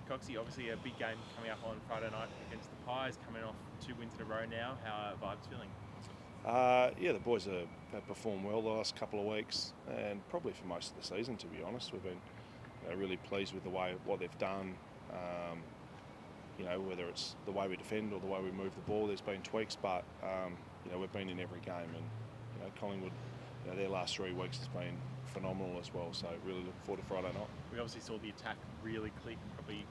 Coxie, obviously a big game coming up on Friday night against the Pies, coming off 2 wins in a row now. How are vibes feeling? Yeah, the boys have performed well the last couple of weeks, and probably for most of the season, to be honest. We've been really pleased with what they've done. Whether it's the way we defend or the way we move the ball, there's been tweaks, but we've been in every game, and Collingwood, their last 3 weeks has been phenomenal as well. So really looking forward to Friday night. We obviously saw the attack really click, probably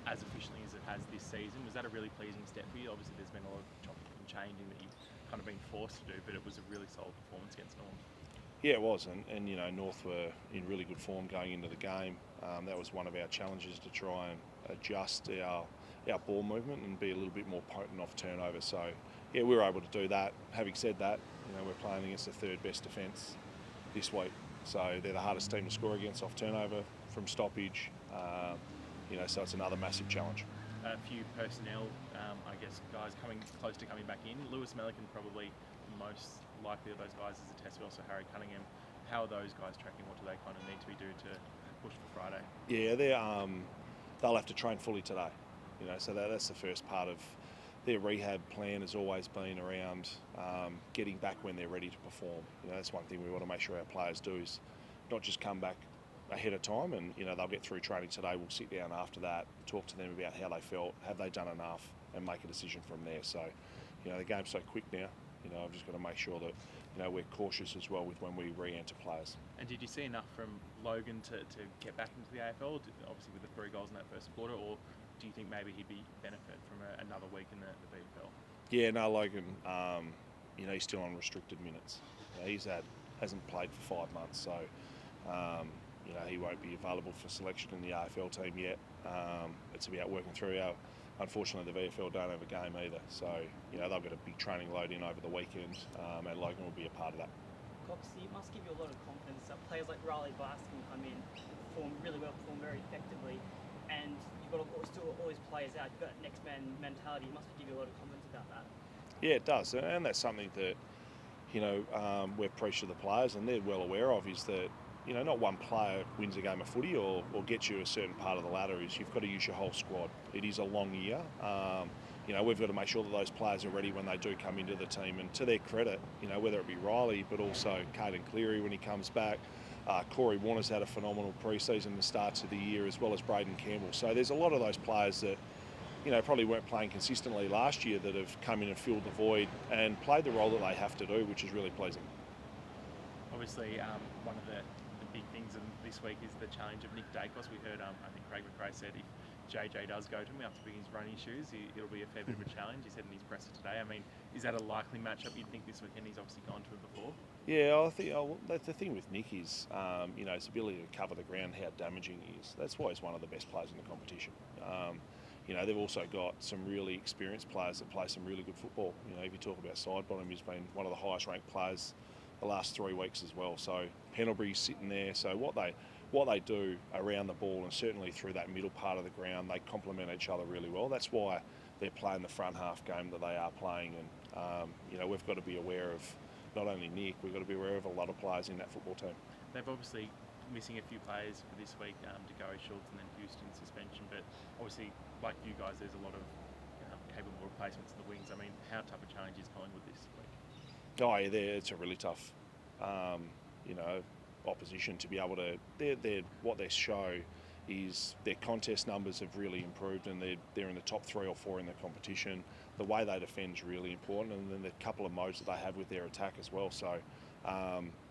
as efficiently as it has this season. Was that a really pleasing step for you? Obviously, there's been a lot of chopping and changing that you've kind of been forced to do, but it was a really solid performance against North. Yeah, it was, and North were in really good form going into the game. That was one of our challenges, to try and adjust our ball movement and be a little bit more potent off turnover. So yeah, we were able to do that. Having said that, we're playing against the third best defence this week, so they're the hardest team to score against off turnover from stoppage. So it's another massive challenge. A few personnel, guys coming close to coming back in. Lewis Melican probably the most likely of those guys is a test, but also Harry Cunningham. How are those guys tracking? What do they kind of need to be doing to push for Friday? Yeah, they'll have to train fully today. So that's the first part of their rehab plan. Has always been around getting back when they're ready to perform. That's one thing we want to make sure our players do, is not just come back ahead of time and they'll get through training today. We'll sit down after that, talk to them about how they felt, have they done enough, and make a decision from there. So the game's so quick now. I've just got to make sure that we're cautious as well with when we re-enter players. And did you see enough from Logan to get back into the AFL, obviously with the 3 goals in that first quarter, or do you think maybe he'd be benefit from another week in the VFL? Yeah, no, Logan, he's still on restricted minutes. Hasn't played for 5 months, so he won't be available for selection in the AFL team yet. It's about working through unfortunately, the VFL don't have a game either, so they've got a big training load in over the weekend, and Logan will be a part of that. Cox, it must give you a lot of confidence that players like Riley Bass can come in, perform really well, perform very effectively, and you've got still all these players out. You've got that next man mentality. It must give you a lot of confidence about that. Yeah, it does, and that's something that we've preached to the players, and they're well aware of, is that not one player wins a game of footy or gets you a certain part of the ladder. Is you've got to use your whole squad. It is a long year. We've got to make sure that those players are ready when they do come into the team. And to their credit, whether it be Riley, but also Caden Cleary when he comes back, Corey Warner's had a phenomenal pre-season, the starts of the year, as well as Braden Campbell. So there's a lot of those players that probably weren't playing consistently last year that have come in and filled the void and played the role that they have to do, which is really pleasing. Obviously, one of the big things this week is the challenge of Nick Dacos. We heard, I think Craig McRae said if JJ does go to him after being his running shoes, it'll be a fair bit of a challenge. He said in his presser today. I mean, is that a likely matchup you'd think this weekend? He's obviously gone to it before. Yeah, I think the thing with Nick is, his ability to cover the ground, how damaging he is. That's why he's one of the best players in the competition. They've also got some really experienced players that play some really good football. If you talk about Sidebottom, he's been one of the highest ranked players the last 3 weeks as well. So Pendlebury's sitting there. So what they do around the ball, and certainly through that middle part of the ground, they complement each other really well. That's why they're playing the front half game that they are playing. And we've got to be aware of not only Nick, we've got to be aware of a lot of players in that football team. They've obviously missing a few players for this week, DeGoey, Schultz and then Houston suspension, but obviously like you guys, there's a lot of capable replacements in the wings. I mean, how tough a challenge is Collingwood this week? Oh yeah, it's a really tough opposition to be able to. What they show is their contest numbers have really improved, and they're in the top 3 or 4 in the competition. The way they defend is really important, and then the couple of modes that they have with their attack as well. So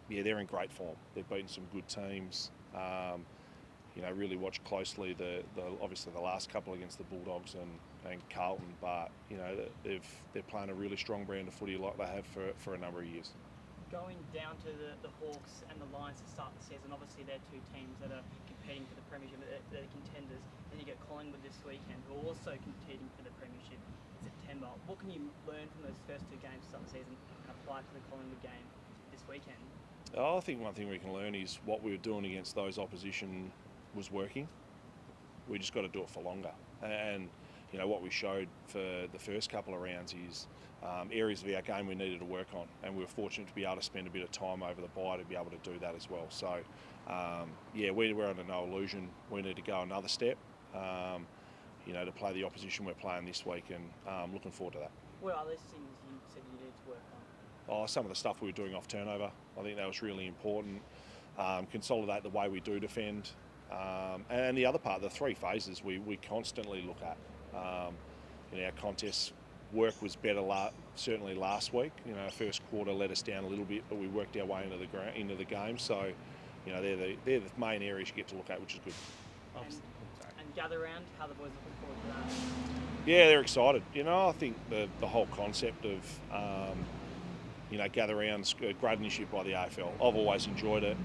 they're in great form. They've beaten some good teams. Really watch closely obviously the last couple against the Bulldogs and Carlton, but they're playing a really strong brand of footy like they have for a number of years. Going down to the Hawks and the Lions to start the season, obviously they're 2 teams that are competing for the premiership, they're contenders. Then you get Collingwood this weekend, who are also competing for the premiership in September. What can you learn from those first 2 games to start the season and apply to the Collingwood game this weekend? I think one thing we can learn is what we were doing against those opposition was working. We just got to do it for longer. And what we showed for the first couple of rounds is areas of our game we needed to work on, and we were fortunate to be able to spend a bit of time over the bye to be able to do that as well. So we're under no illusion we need to go another step. to play the opposition we're playing this week, and looking forward to that. What other things you said you need to work on? Some of the stuff we were doing off turnover, I think that was really important. Consolidate the way we do defend. And the other part, the three phases we constantly look at. Our contests work was better certainly last week. First quarter let us down a little bit, but we worked our way into the game. So, they're the main areas you get to look at, which is good. And gather round, how the boys looking forward to that? Yeah, they're excited. I think the whole concept of gather round's a great initiative by the AFL. I've always enjoyed it.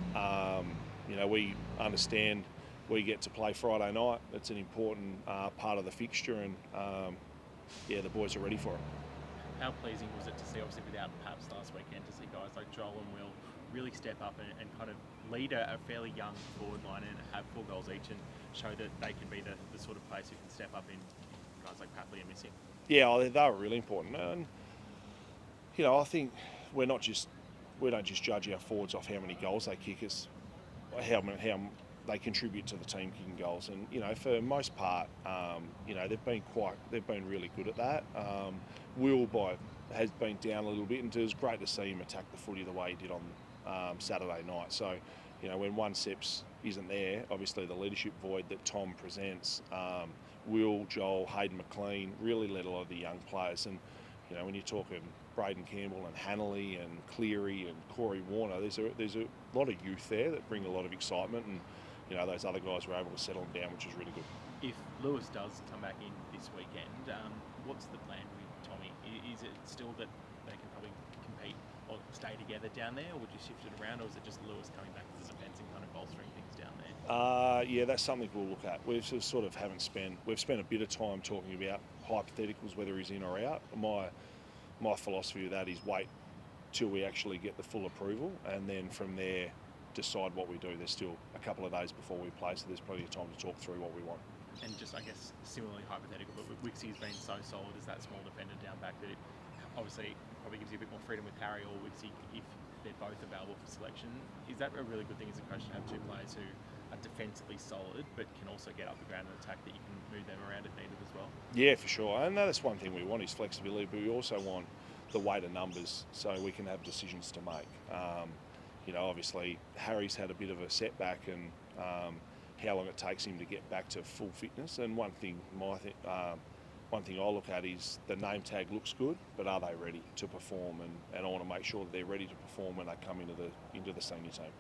We understand we get to play Friday night. It's an important part of the fixture, and the boys are ready for it. How pleasing was it to see, obviously without perhaps last weekend, to see guys like Joel and Will really step up and kind of lead a fairly young forward line and have 4 goals each and show that they can be the sort of place who can step up in guys like Patley and missing? Yeah, they were really important. And, I think we don't just judge our forwards off how many goals they kick, as how they contribute to the team kicking goals. And for the most part, they've been really good at that. Will has been down a little bit, and it was great to see him attack the footy the way he did on Saturday night. So when one Seps isn't there, obviously the leadership void that Tom presents, Will, Joel, Hayden McLean really led a lot of the young players. And when you're talking Braden Campbell and Hanley and Cleary and Corey Warner, there's a lot of youth there that bring a lot of excitement, and those other guys were able to settle them down, which is really good. If Lewis does come back in this weekend, what's the plan with Tommy? Is it still that they can probably compete or stay together down there, or would you shift it around, or is it just Lewis coming back to the defence and kind of bolstering things down there? That's something we'll look at. We've spent a bit of time talking about hypotheticals, whether he's in or out. My philosophy of that is wait till we actually get the full approval, and then from there decide what we do. There's still a couple of days before we play, so there's plenty of time to talk through what we want. And just, I guess, similarly hypothetical, but Wixie's been so solid as that small defender down back that it obviously probably gives you a bit more freedom with Harry or Wixie if they're both available for selection. Is that a really good thing as a coach to have 2 players who are defensively solid but can also get up the ground and attack, that you can move them around if needed as well? Yeah, for sure. And that's one thing we want is flexibility, but we also want the weight of numbers so we can have decisions to make. Obviously Harry's had a bit of a setback, and how long it takes him to get back to full fitness. And one thing I'll look at is the name tag looks good, but are they ready to perform? And I want to make sure that they're ready to perform when they come into the senior team.